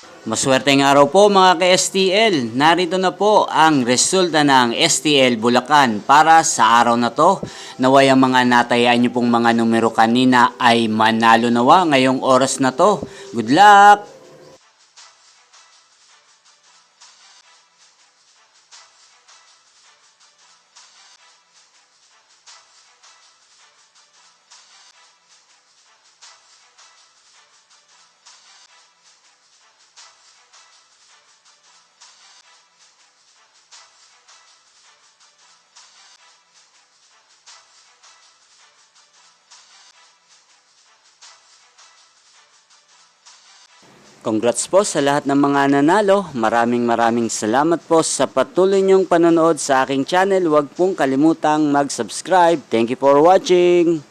Maswerteng araw po mga ka-STL. Narito na po ang resulta ng STL Bulacan para sa araw na to. Naway ang mga natayaan nyo pong mga numero kanina ay manalo nawa ngayong oras na to. Good luck! Congrats po sa lahat ng mga nanalo. Maraming salamat po sa patuloy niyong panonood sa aking channel. Huwag pong kalimutang mag-subscribe. Thank you for watching!